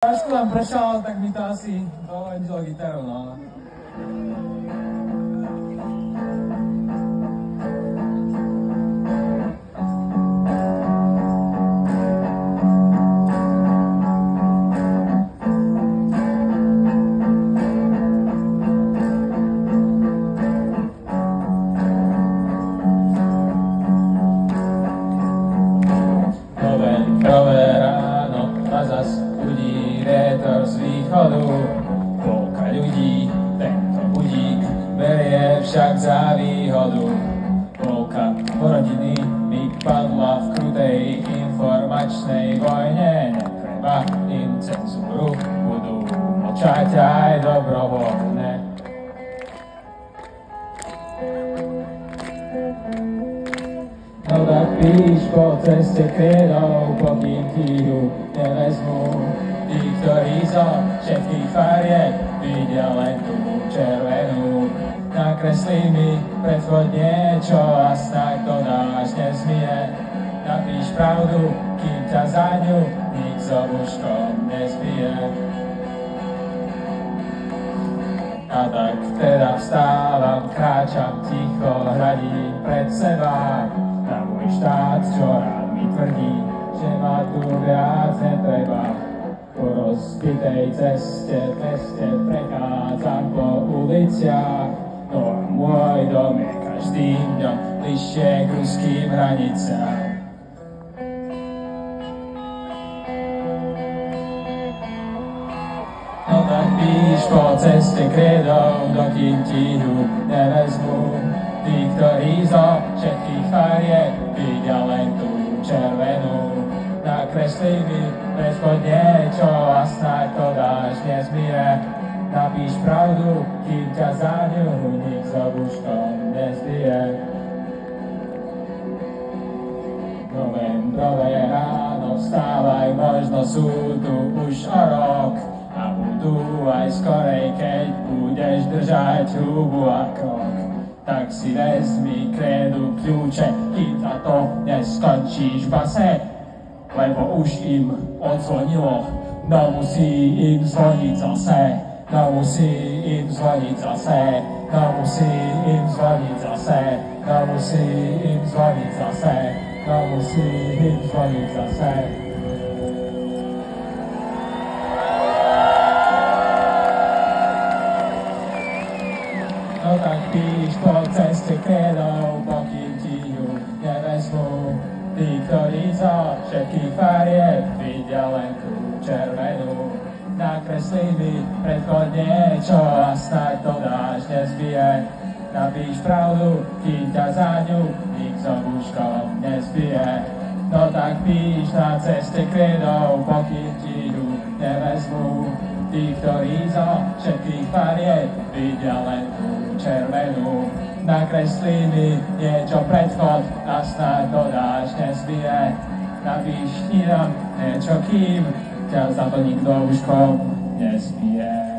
Trošku vám prešalo, tak mi to asi dohodilo gitaru, no. Z východu polka ľudí, tento budík berie však za výhodu. Polka rodiny mi padla v krutej informačnej vojne. Netreba im cenzúru, budú mlčať aj dobrovoľne. No tak píš po ceste kredov, pokým ti ju nevezmú. Tí, ktorí zo všetkých farieb vidia len tú červenú. Nakreslí mi predchod niečo a snáď to dáš nezmie. Napíš pravdu, kým ťa za ňu nik s obuškom nezbije. A tak teda vstávam, kráčam ticho, hradím pred seba na môj štát, čo rád mi tvrdí, že ma tu viac netreba. Po rozbitej ceste v meste prechádzam po uliciach, no a môj dom je každým dňom bližšie k ruským hraniciam. No tak píš po ceste kredov, dokým ti ju nevezmú. Tí, ktorí zo všetkých farieb vidia len tú červenú. Nakreslí mi predchod niečo a snáď to dáš nezmie. Napíš pravdu, kým ťa za ňu nik s obuškom nezbije. Novembrové ráno, vstávaj, možno sú tu už o rok a budú aj skorej, keď budeš držať hubu a krok. Tak si vezmi kredu kľúče, kým za to neskončíš v base. Lebo už im odzvonilo, no musí im zvoniť zase. No musí im zvoniť zase. No musí im zvoniť zase. No musí im zvoniť zase. No musí im zvoniť zase. No tak píš po ceste kredov, pokým ti ju nevezmú. Tí, ktorí zo všetkých farieb vidia len tú červenú. Nakreslí mi predchod niečo a snáď to dáš nezbije. Napíš pravdu, kým ťa za ňu nik s obuškom nezbije. No tak píš na ceste kredov, pokým ti ju nevezmú. Tí, ktorí zo všetkých farieb vidia len tú červenú. Nakreslí mi niečo predchod a snáď to dáš nezbije. Napíš ti tam niečo, kým ťa za to nikto uškom nezbije.